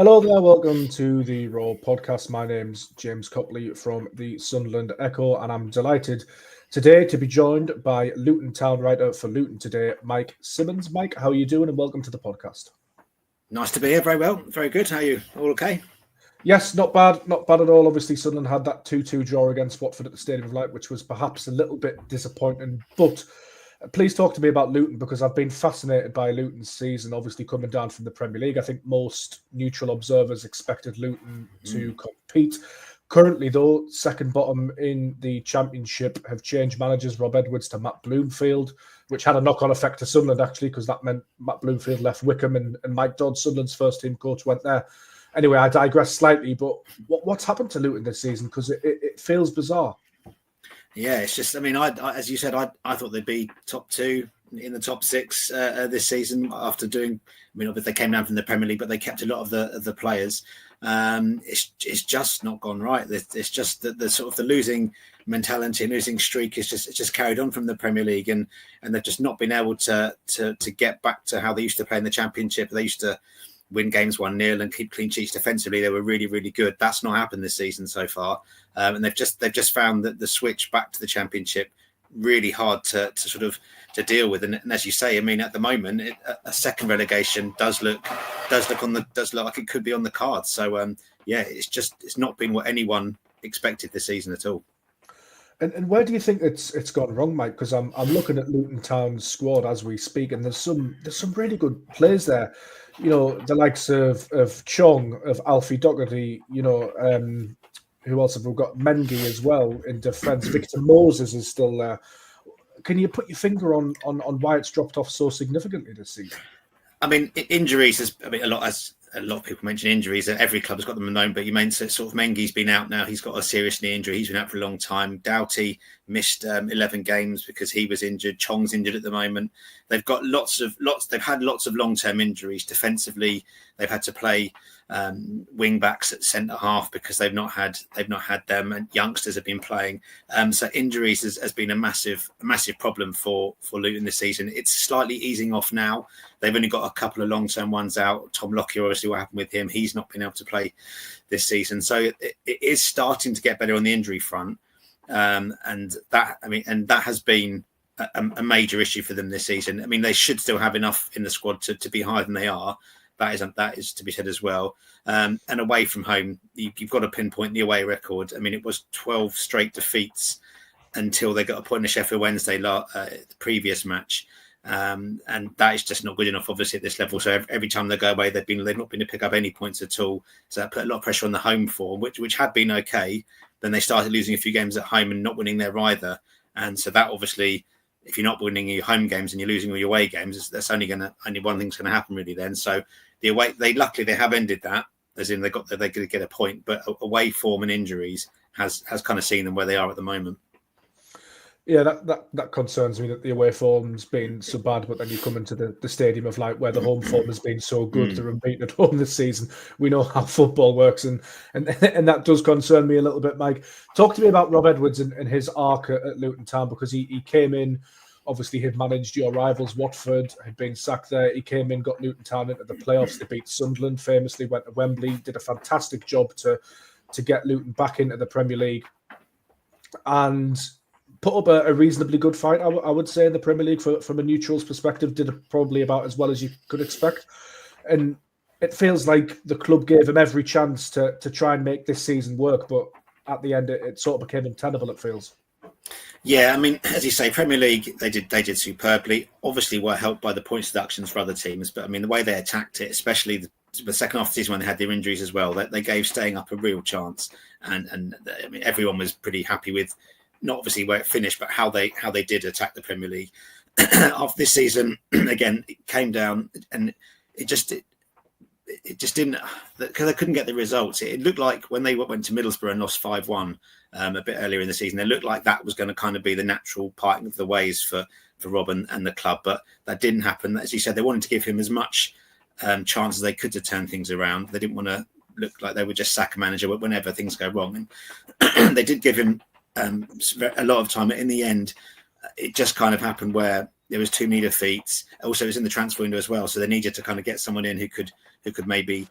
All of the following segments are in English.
Hello there, welcome to the Raw podcast. My name's James Copley from the Sunderland Echo, and I'm delighted today to be joined by Luton Town writer for Luton Today, Mike Simmonds. Mike, how are you doing? And welcome to the podcast. Nice to be here. Very well. Very good. How are you? All okay? Yes, not bad at all. Obviously, Sunderland had that 2-2 draw against Watford at the Stadium of Light, which was perhaps a little bit disappointing, but please talk to me about Luton, because I've been fascinated by Luton's season, obviously coming down from the Premier League. I think most neutral observers expected Luton to compete. Currently, though, second bottom in the Championship, have changed managers, Rob Edwards to Matt Bloomfield, which had a knock-on effect to Sunderland, actually, because that meant Matt Bloomfield left Wickham and Mike Dodd, Sunderland's first-team coach, went there. Anyway, I digress slightly, but what's happened to Luton this season? Because it feels bizarre. Yeah, it's just, I mean, I as you said, I thought they'd be top two in the top six this season after doing, I mean, obviously they came down from the Premier League, but they kept a lot of the players. It's just not gone right. It's just the sort of the losing mentality and losing streak is just carried on from the Premier League, and they've just not been able to get back to how they used to play in the Championship. They used to win games 1-0 and keep clean sheets defensively. They were really, really good. That's not happened this season so far. And they've just found that the switch back to the Championship really hard to deal with. And as you say, I mean, at the moment, a second relegation does look like it could be on the cards. So it's not been what anyone expected this season at all. And where do you think it's gone wrong, Mike? Because I'm looking at Luton Town's squad as we speak, and there's some really good players there. You know, the likes of Chong, of Alfie Doherty, who else have we got? Mengi as well in defence. Victor Moses is still there. Can you put your finger on why it's dropped off so significantly this season? I mean, injuries, a lot of people mention injuries. Every club has got them known, but you mean sort of Mengi's been out now. He's got a serious knee injury. He's been out for a long time. Doughty missed 11 games because he was injured. Chong's injured at the moment. They've got they've had lots of long-term injuries. Defensively, they've had to play wing backs at centre half because they've not had them, and youngsters have been playing. So injuries has been a massive problem for Luton this season. It's slightly easing off now. They've only got a couple of long-term ones out. Tom Lockyer, obviously, what happened with him? He's not been able to play this season. So it is starting to get better on the injury front. And that has been a major issue for them this season. I mean, they should still have enough in the squad to be higher than they are. That is to be said as well. And away from home, you've got to pinpoint the away record. I mean, it was 12 straight defeats until they got a point in the Sheffield Wednesday the previous match. And that is just not good enough, obviously, at this level. So every time they go away, they've not been to pick up any points at all. So that put a lot of pressure on the home form, which had been okay. Then they started losing a few games at home and not winning there either. And so that obviously, if you're not winning your home games and you're losing all your away games, that's only one thing's going to happen really. Then so the away, luckily they have ended that, as in they're going to get a point, but away form and injuries has kind of seen them where they are at the moment. Yeah, that concerns me, that the away form's been so bad, but then you come into the Stadium of Light where the home form has been so good. They're unbeaten at home this season. We know how football works, and that does concern me a little bit, Mike. Talk to me about Rob Edwards and his arc at Luton Town, because he came in, obviously he'd managed your rivals, Watford, had been sacked there. He came in, got Luton Town into the playoffs. They beat Sunderland, famously went to Wembley, did a fantastic job to get Luton back into the Premier League, and put up a reasonably good fight, I would say, in the Premier League from a neutral's perspective. Did it probably about as well as you could expect. And it feels like the club gave him every chance to try and make this season work, but at the end it sort of became untenable, it feels. Yeah, I mean, as you say, Premier League, they did superbly. Obviously, were helped by the points deductions for other teams, but I mean, the way they attacked it, especially the second half of the season when they had their injuries as well, they gave staying up a real chance. And I mean, everyone was pretty happy with, not obviously where it finished, but how they did attack the Premier League. After this season, again, it came down, and it just didn't, because they couldn't get the results. It looked like when they went to Middlesbrough and lost 5-1 a bit earlier in the season, it looked like that was going to kind of be the natural parting of the ways for Rob and the club, but that didn't happen. As you said, they wanted to give him as much chance as they could to turn things around. They didn't want to look like they would just sack a manager whenever things go wrong, and they did give him a lot of time. In the end, it just kind of happened where there was too many defeats. Also, it was in the transfer window as well, so they needed to kind of get someone in who could maybe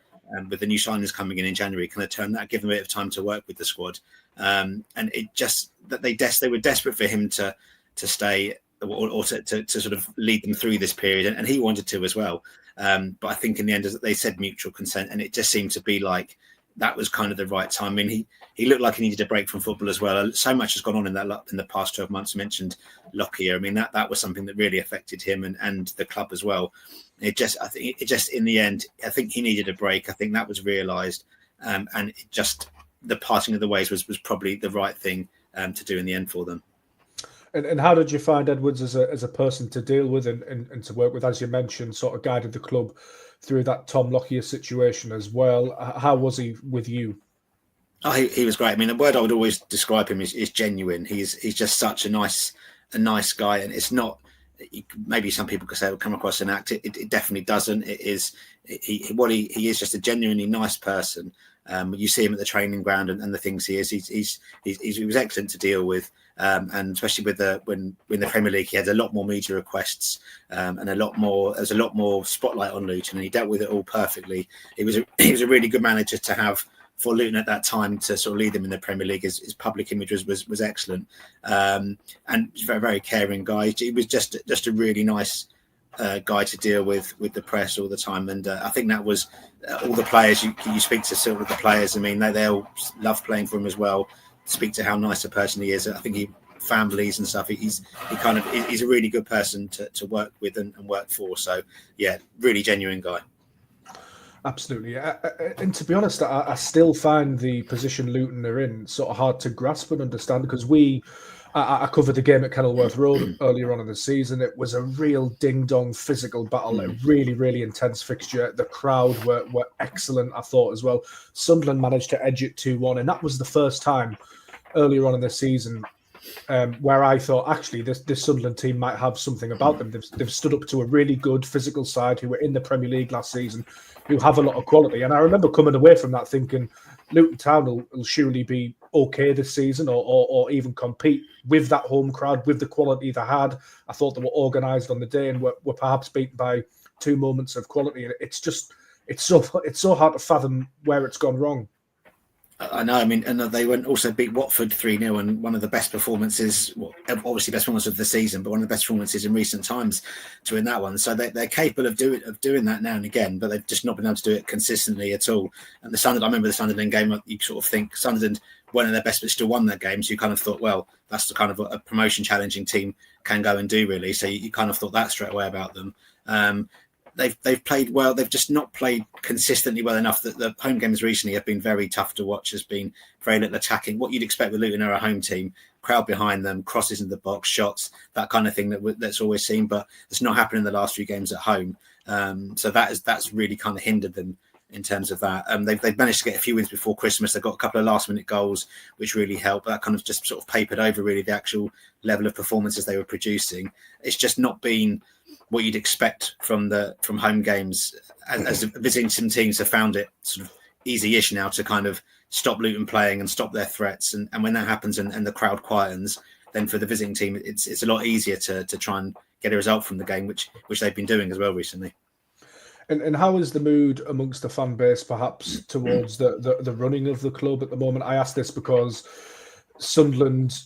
with the new signings coming in January, kind of turn that, give them a bit of time to work with the squad. And it just that they were desperate for him to stay or to sort of lead them through this period, and he wanted to as well. But I think in the end, as they said, mutual consent, and it just seemed to be like that was kind of the right time. I mean, he looked like he needed a break from football as well. So much has gone on in the past 12 months. I mentioned Lockyer. I mean, that was something that really affected him and the club as well. I think in the end, I think he needed a break. I think that was realised, and the parting of the ways was probably the right thing to do in the end for them. And how did you find Edwards as a person to deal with and to work with? As you mentioned, sort of guided the club through that Tom Lockyer situation as well. How was he with you? Oh, he was great. I mean, the word I would always describe him is genuine. He's just such a nice guy, and it's not. Maybe some people could say it will come across an act. It definitely doesn't. It is he is just a genuinely nice person. You see him at the training ground and the things he is. He was excellent to deal with, and especially with when in the Premier League he had a lot more media requests and there's a lot more spotlight on Luton, and he dealt with it all perfectly. He was a really good manager to have for Luton at that time to sort of lead them in the Premier League. His public image was excellent, and very, very caring guy. He was just a really nice guy to deal with the press all the time, and I think that was all the players. You speak to sort of the players. I mean, they all love playing for him as well. Speak to how nice a person he is. I think families and stuff. He's a really good person to work with and work for. So yeah, really genuine guy. Absolutely. And to be honest, I still find the position Luton are in sort of hard to grasp and understand, because I covered the game at Kenilworth Road earlier on in the season. It was a real ding-dong physical battle, a really, really intense fixture. The crowd were excellent, I thought, as well. Sunderland managed to edge it 2-1, and that was the first time earlier on in the season where I thought, actually, this Sunderland team might have something about them. They've stood up to a really good physical side who were in the Premier League last season, who have a lot of quality. And I remember coming away from that thinking, Luton Town will surely be okay this season, or even compete with that home crowd, with the quality they had. I thought they were organised on the day and were perhaps beaten by 2 moments of quality. And it's so hard to fathom where it's gone wrong. I know. I mean, and they went also beat Watford 3-0, and one of the best performances, obviously best performance of the season, but one of the best performances in recent times to win that one. So they're capable of doing that now and again, but they've just not been able to do it consistently at all. And I remember the Sunderland game. You sort of think Sunderland weren't at their best, but still won that game. So you kind of thought, well, that's the kind of a promotion challenging team can go and do, really. So you kind of thought that straight away about them. They've played well. They've just not played consistently well enough. That the home games recently have been very tough to watch. Has been very little attacking. What you'd expect with Luton are a home team, crowd behind them, crosses in the box, shots, that kind of thing that's always seen. But it's not happened in the last few games at home. So that's really kind of hindered them in terms of that. They've managed to get a few wins before Christmas. They've got a couple of last minute goals, which really helped. But that kind of just sort of papered over really the actual level of performances they were producing. It's just not been what you'd expect from home games, as visiting some teams have found it sort of easy-ish now to kind of stop Luton playing and stop their threats. And when that happens and the crowd quietens, then for the visiting team, it's a lot easier to try and get a result from the game, which they've been doing as well recently. And how is the mood amongst the fan base, perhaps, towards the running of the club at the moment? I ask this because Sunderland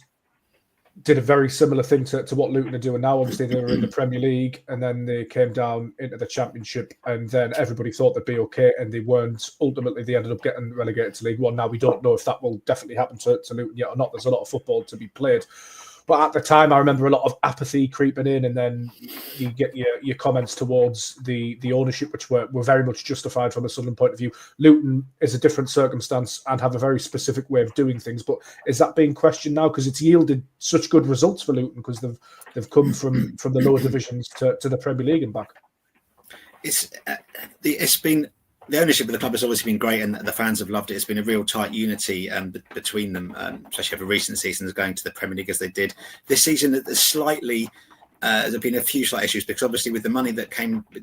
did a very similar thing to what Luton are doing now. Obviously, they were in the Premier League, and then they came down into the Championship, and then everybody thought they'd be okay, and they weren't. Ultimately, they ended up getting relegated to League One. Now, we don't know if that will definitely happen to Luton yet or not. There's a lot of football to be played. But at the time, I remember a lot of apathy creeping in, and then you get your comments towards the ownership, which were very much justified from a Sunderland point of view. Luton is a different circumstance and have a very specific way of doing things. But is that being questioned now? Because it's yielded such good results for Luton, because they've come from the lower divisions to the Premier League and back. It's been. The ownership of the club has obviously been great, and the fans have loved it. It's been a real tight unity between them, especially over recent seasons going to the Premier League as they did. This season, there's been a few slight issues, because obviously with the money that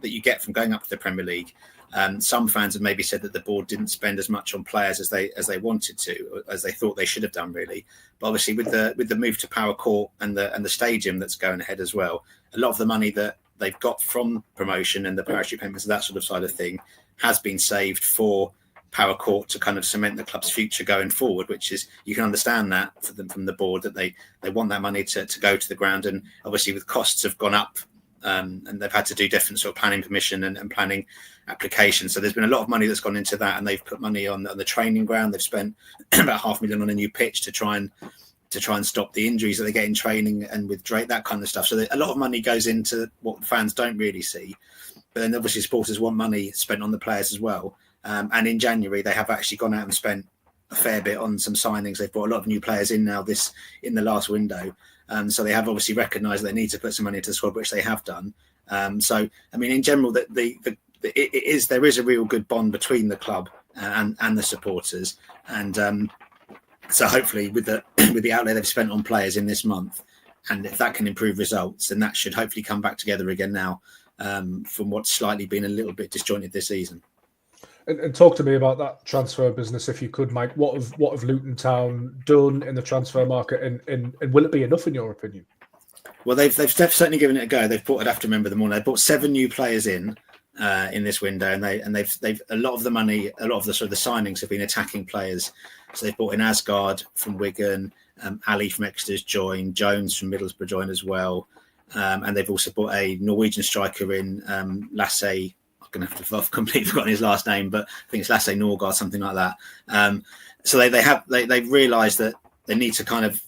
you get from going up to the Premier League, some fans have maybe said that the board didn't spend as much on players as they wanted to, as they thought they should have done, really. But obviously with the move to Power Court and the stadium that's going ahead as well, a lot of the money that they've got from promotion and the parachute payments, that sort of side of thing, has been saved for Power Court to kind of cement the club's future going forward, which is, you can understand that for them from the board, that they want that money to go to the ground. And obviously with costs have gone up, and they've had to do different sort of planning permission and planning applications. So there's been a lot of money that's gone into that, and they've put money on the training ground. They've spent about $500,000 on a new pitch to try and stop the injuries that they get in training and with Drake, that kind of stuff. So a lot of money goes into what fans don't really see. But then obviously supporters want money spent on the players as well. And in January, they have actually gone out and spent a fair bit on some signings. They've brought a lot of new players in now in the last window. So they have obviously recognised they need to put some money into the squad, which they have done. So, I mean, in general, there is a real good bond between the club and the supporters. And so hopefully with the outlay they've spent on players in this month, and if that can improve results, then that should hopefully come back together again now, from what's slightly been a little bit disjointed this season. And talk to me about that transfer business, if you could, Mike. What have Luton Town done in the transfer market, and will it be enough in your opinion? Well, they've certainly given it a go. They've bought, I'd have to remember them all. They bought 7 new players in this window, and they've a lot of the money, a lot of the sort of the signings have been attacking players. So they've bought in Asgard from Wigan, Ali from Exeter's joined, Jones from Middlesbrough joined as well, and they've also bought a Norwegian striker in Lasse. I've completely forgotten his last name, but I think it's Lasse Norgard, something like that. So they've realised that they need to kind of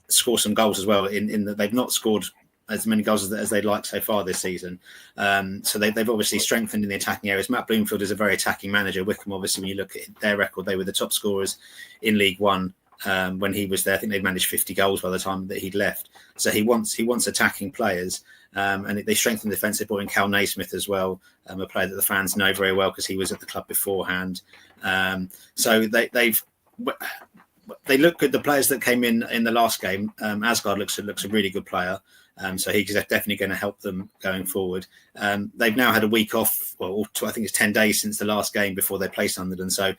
score some goals as well. In that they've not scored as many goals as they'd like so far this season. So they've obviously strengthened in the attacking areas. Matt Bloomfield is a very attacking manager. Wickham, obviously, when you look at their record, they were the top scorers in League One when he was there. I think they'd managed 50 goals by the time that he'd left. So he wants attacking players. And they strengthened the defence. They brought in Cal Naismith as well, a player that the fans know very well because he was at the club beforehand. So they look good. The players that came in the last game, Asgard looks a really good player. So he's definitely going to help them going forward. They've now had a week off. Well, I think it's 10 days since the last game before they play Sunderland. So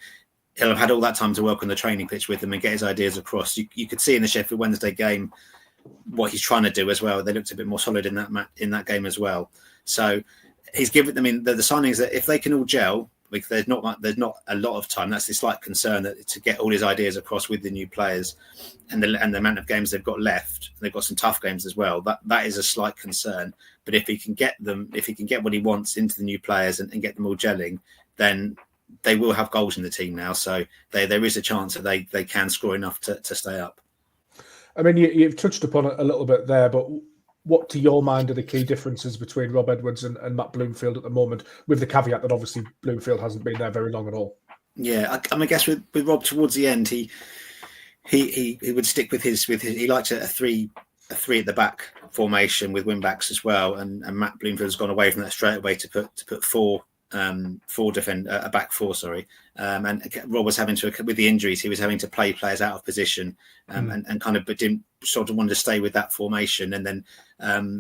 he'll have had all that time to work on the training pitch with them and get his ideas across. You could see in the Sheffield Wednesday game what he's trying to do as well. They looked a bit more solid in that game as well. So he's given them in the signings that if they can all gel, because there's not a lot of time. That's the slight concern, that to get all his ideas across with the new players and the amount of games they've got left. They've got some tough games as well. That is a slight concern. But if he can get what he wants into the new players and get them all gelling, then they will have goals in the team now. So there is a chance that they can score enough to stay up. I mean, you've touched upon it a little bit there, but what, to your mind, are the key differences between Rob Edwards and Matt Bloomfield at the moment, with the caveat that obviously Bloomfield hasn't been there very long at all? Yeah, I guess with Rob towards the end, he would stick with his he liked a three at the back formation with wing backs as well, and Matt Bloomfield's gone away from that straight away to put a back four, sorry. And Rob was having to, with the injuries, he was having to play players out of position, and kind of, but didn't sort of want to stay with that formation. And then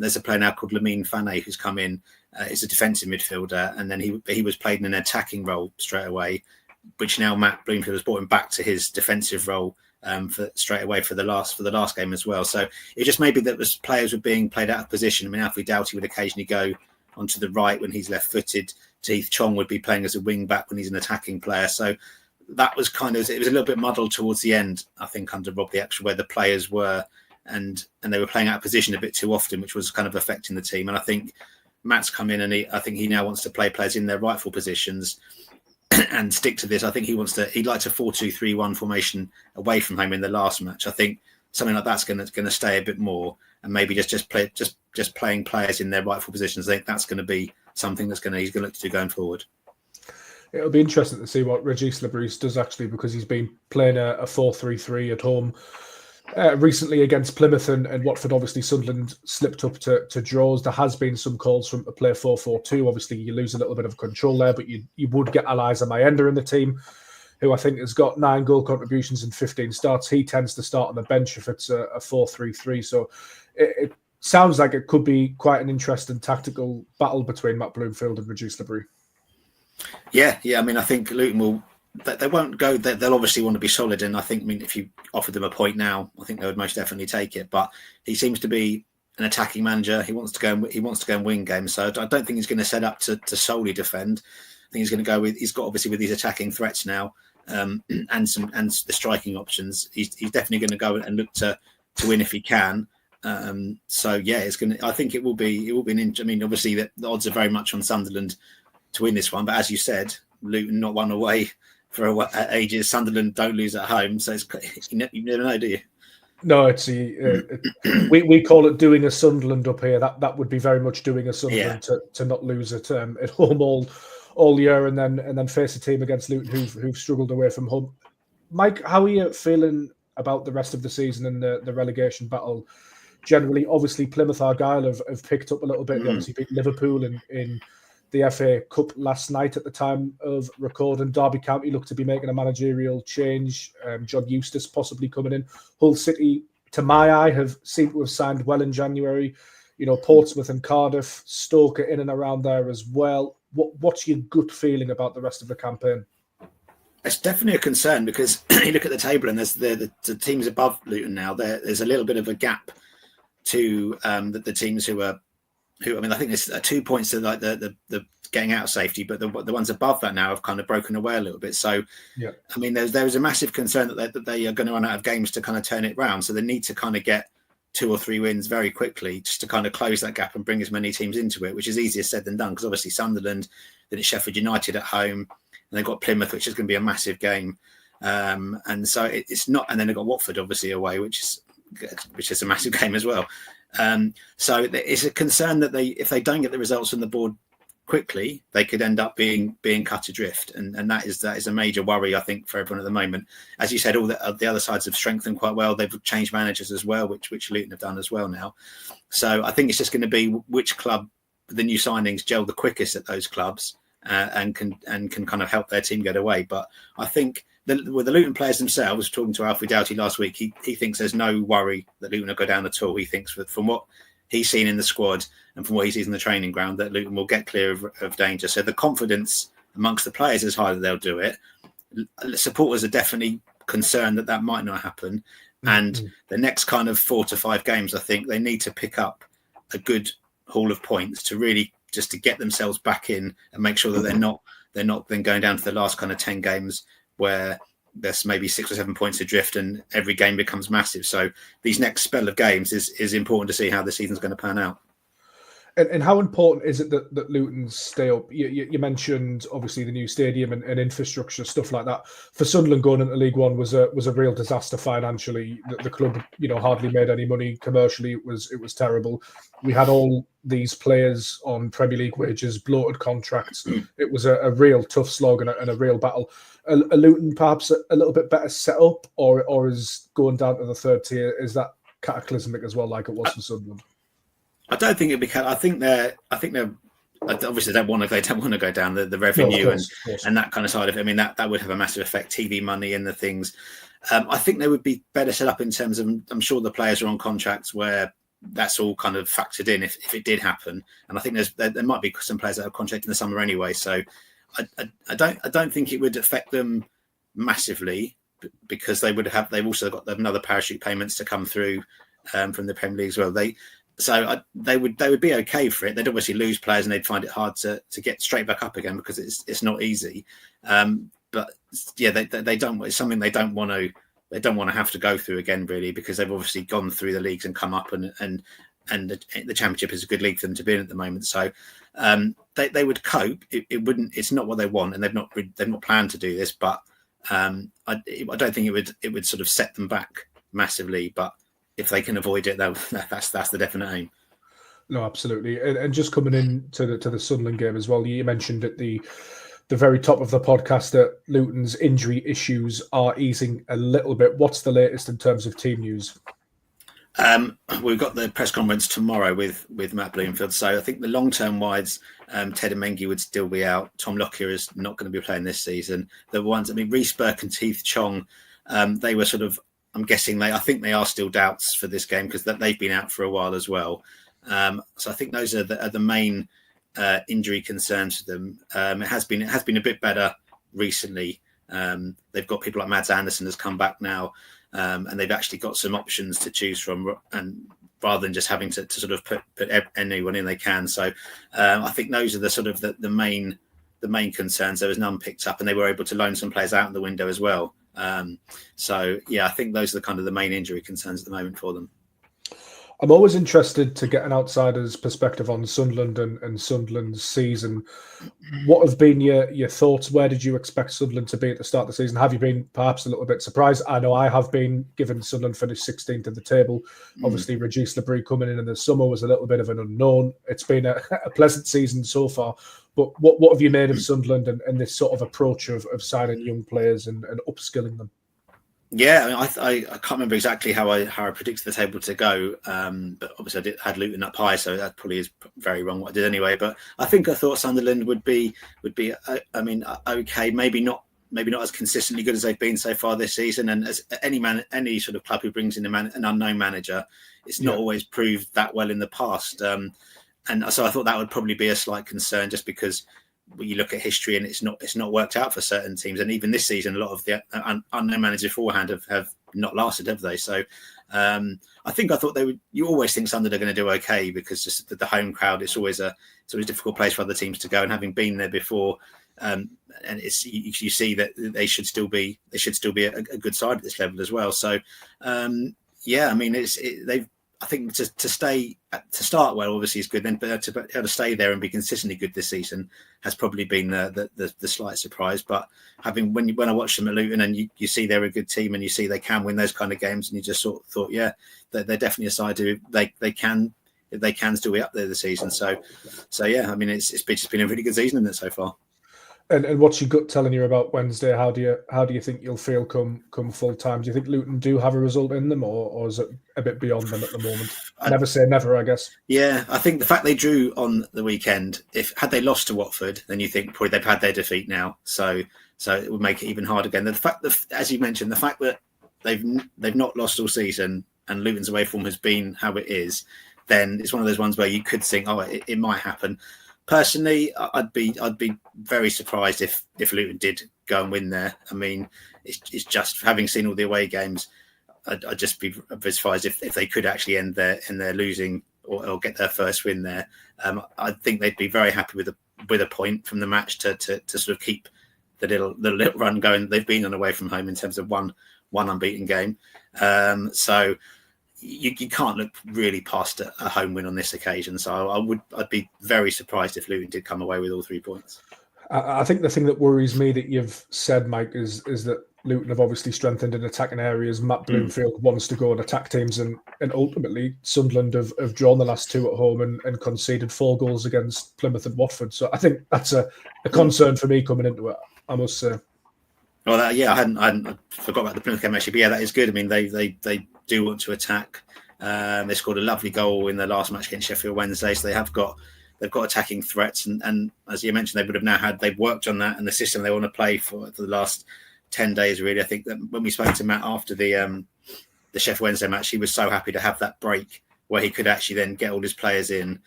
there's a player now called Lamine Fane who's come in. He's a defensive midfielder, and then he was played in an attacking role straight away, which now Matt Bloomfield has brought him back to his defensive role for the last game as well. So it just may be that players were being played out of position. I mean, Alfie Doughty would occasionally go onto the right when he's left-footed. Heath Chong would be playing as a wing back when he's an attacking player. So that was it was a little bit muddled towards the end, I think, under Rob, where the players were, and they were playing out of position a bit too often, which was kind of affecting the team. And I think Matt's come in, and I think he now wants to play players in their rightful positions and stick to this. I think he'd like a 4-2-3-1 formation away from home in the last match. I think something like that's going to stay a bit more, and maybe just playing players in their rightful positions. I think that's going to be something he's going to look to do going forward. It'll be interesting to see what Regis Lebris does, actually, because he's been playing a 4-3-3 at home recently against Plymouth and Watford. Obviously, Sunderland slipped up to draws. There has been some calls from to play 4-4-2. Obviously, you lose a little bit of control there, but you would get Eliza Mayenda in the team, who I think has got 9 goal contributions and 15 starts. He tends to start on the bench if it's a 4-3-3. So it sounds like it could be quite an interesting tactical battle between Matt Bloomfield and Regis Lebris. Yeah. I mean, I think Luton they won't go. They'll obviously want to be solid, and I think, if you offered them a point now, I think they would most definitely take it. But he seems to be an attacking manager. He wants to go and win games. So I don't think he's going to set up to solely defend. I think he's going to go with. He's got obviously with these attacking threats now, and the striking options. He's definitely going to go and look to win if he can. So yeah, it's going to. I think it will be an. I mean, obviously the odds are very much on Sunderland to win this one, but as you said, Luton not won away for ages. Sunderland don't lose at home, so you never know, do you? No, it's we call it doing a Sunderland up here. That would be very much doing a Sunderland to not lose it at home all year, and then face a team against Luton who've struggled away from home. Mike, how are you feeling about the rest of the season and the relegation battle? Generally, obviously Plymouth Argyle have picked up a little bit. They obviously beat Liverpool in the FA Cup last night at the time of recording. Derby County look to be making a managerial change. John Eustace possibly coming in. Hull City, to my eye, seemed to have signed well in January. You know, Portsmouth and Cardiff, Stoke are in and around there as well. What's your gut feeling about the rest of the campaign? It's definitely a concern because you look at the table and there's the teams above Luton now. There's a little bit of a gap to the teams who I mean, I think there's 2 points to like the getting out of safety, but the ones above that now have kind of broken away a little bit. So, I mean, there was a massive concern that they are going to run out of games to kind of turn it round. So they need to kind of get 2 or 3 wins very quickly just to kind of close that gap and bring as many teams into it, which is easier said than done because obviously Sunderland, then it's Sheffield United at home, and they've got Plymouth, which is going to be a massive game. And so it's not, and then they've got Watford obviously away, which is a massive game as well. So it's a concern that if they don't get the results on the board quickly, they could end up being cut adrift, and that is a major worry I think for everyone at the moment. As you said, all the other sides have strengthened quite well. They've changed managers as well, which Luton have done as well now. So I think it's just going to be which club the new signings gel the quickest at those clubs and can kind of help their team get away. But I think with the Luton players themselves, talking to Alfie Doughty last week, he thinks there's no worry that Luton will go down at all. He thinks from what he's seen in the squad and from what he sees in the training ground that Luton will get clear of danger. So the confidence amongst the players is high that they'll do it. Supporters are definitely concerned that might not happen. And the next kind of 4 to 5 games, I think they need to pick up a good haul of points to really just to get themselves back in and make sure that they're not then going down to the last kind of 10 games where there's maybe 6 or 7 points adrift and every game becomes massive. So these next spell of games is important to see how the season's going to pan out. And how important is it that Luton stay up? You mentioned obviously the new stadium and infrastructure, stuff like that. For Sunderland going into League One was a real disaster financially. The club, hardly made any money commercially. It was terrible. We had all these players on Premier League wages, bloated contracts. It was a real tough slog and a real battle. A Luton perhaps a little bit better set up, or is going down to the third tier, is that cataclysmic as well, like it was for Sunderland? I don't think it'd be. I think they're obviously they don't want to go down the revenue of course. And that kind of side of it. I mean that would have a massive effect. TV money and the things. I think they would be better set up in terms of. I'm sure the players are on contracts where that's all kind of factored in if it did happen. And I think there might be some players that have contracted in the summer anyway. So I don't think it would affect them massively because they've also got another parachute payments to come through from the Premier League as well. They would be okay for it. They'd obviously lose players and they'd find it hard to get straight back up again because it's not easy. But yeah, they don't. It's something they don't want to have to go through again, really, because they've obviously gone through the leagues and come up, and the Championship is a good league for them to be in at the moment. So they would cope. It wouldn't. It's not what they want, and they've not planned to do this. But I don't think it would sort of set them back massively. But if they can avoid it, that's the definite aim. No, absolutely. And just coming in to the Sunderland game as well, you mentioned at the very top of the podcast that Luton's injury issues are easing a little bit. What's the latest in terms of team news? We've got the press conference tomorrow with Matt Bloomfield. So I think the long-term wides, Ted Mengi would still be out. Tom Lockyer is not going to be playing this season. The ones, Reece Burke and Teeth Chong, they were sort of, I'm guessing I think they are still doubts for this game because they've been out for a while as well. So I think those are the main injury concerns for them. It has been a bit better recently. They've got people like Mads Anderson has come back now, and they've actually got some options to choose from. And rather than just having to sort of put anyone in they can. So I think those are the sort of the main concerns. There was none picked up, and they were able to loan some players out the window as well. So yeah, I think those are the kind of the main injury concerns at the moment for them. I'm always interested to get an outsider's perspective on Sunderland and Sunderland's season. What have been your thoughts? Where did you expect Sunderland to be at the start of the season? Have you been perhaps a little bit surprised? I know I have been, given Sunderland finished 16th at the table. Obviously, Regis Labrie coming in the summer was a little bit of an unknown. It's been a pleasant season so far. But what have you made of Sunderland and this sort of approach of signing young players and upskilling them? Yeah, I can't remember exactly how I predicted the table to go, but obviously I had Luton up high, so that probably is very wrong what I did anyway. But I thought Sunderland would be okay, maybe not as consistently good as they've been so far this season. And as any sort of club who brings in an unknown manager, it's not always proved that well in the past. And so I thought that would probably be a slight concern, just because you look at history and it's not worked out for certain teams, and even this season a lot of the unknown managers beforehand have not lasted, have they? So I thought they would. You always think Sunderland are going to do okay, because just the home crowd, it's always a difficult place for other teams to go, and having been there before, and it's you see that they should still be a good side at this level as well. So yeah, I mean they've. I think to start well obviously is good, then but to be able to stay there and be consistently good this season has probably been the slight surprise. But when I watched them at Luton and you see they're a good team and you see they can win those kind of games, and you just sort of thought, yeah, they're definitely a side who they can still be up there this season. So yeah, I mean it's just been a really good season, isn't it, so far? And what's your gut telling you about Wednesday? How do you think you'll feel come full time? Do you think Luton do have a result in them, or is it a bit beyond them at the moment? Never say never, I guess. Yeah, I think the fact they drew on the weekend, had they lost to Watford, then you think probably they've had their defeat now. So it would make it even harder again. The fact that, as you mentioned, the fact that they've not lost all season and Luton's away form has been how it is, then it's one of those ones where you could think, it might happen. Personally, I'd be very surprised if Luton did go and win there. I mean, it's just, having seen all the away games, I'd just be surprised if they could actually end their losing or get their first win there. I think they'd be very happy with a point from the match to sort of keep the little run going they've been on away from home in terms of one unbeaten game. So you can't look really past a home win on this occasion. So I'd be very surprised if Luton did come away with all 3 points. I think the thing that worries me that you've said, Mike, is that Luton have obviously strengthened in attacking areas. Matt Bloomfield wants to go and attack teams, and ultimately Sunderland have drawn the last 2 at home and conceded 4 goals against Plymouth and Watford. So I think that's a concern for me coming into it, I must say. Well, I forgot about the Plymouth game actually, but yeah, that is good. I mean, they do want to attack. They scored a lovely goal in the last match against Sheffield Wednesday, so they've got attacking threats, and as you mentioned, they've worked on that and the system they want to play for the last 10 days. Really, I think that when we spoke to Matt after the Sheffield Wednesday match, he was so happy to have that break where he could actually then get all his players in,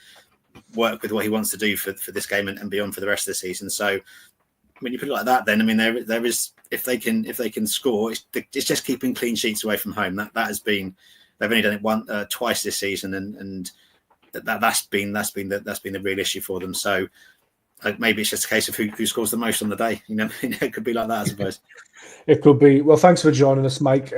work with what he wants to do for this game and beyond for the rest of the season. So when you put it like that, then I mean there is, if they can score, it's just keeping clean sheets away from home. That has been, they've only done it twice this season, and that's been the real issue for them. So maybe it's just a case of who scores the most on the day. You know, it could be like that, I suppose. It could be. Well, thanks for joining us, Mike.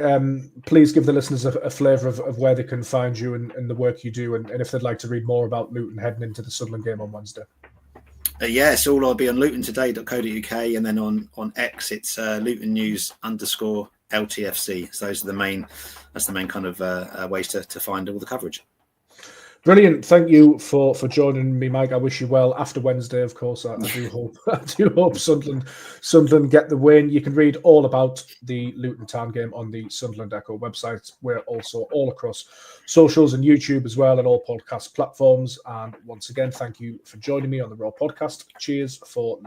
Please give the listeners a flavour of where they can find you and the work you do, and if they'd like to read more about Luton heading into the Sunderland game on Wednesday. So I'll be on lutontoday.co.uk, and then on X it's Luton News _LTFC. So that's the main kind of ways to find all the coverage. Brilliant. Thank you for joining me, Mike. I wish you well after Wednesday, of course. I do hope Sunderland get the win. You can read all about the Luton Town game on the Sunderland Echo website. We're also all across socials and YouTube as well, and all podcast platforms. And once again, thank you for joining me on the Raw podcast. Cheers for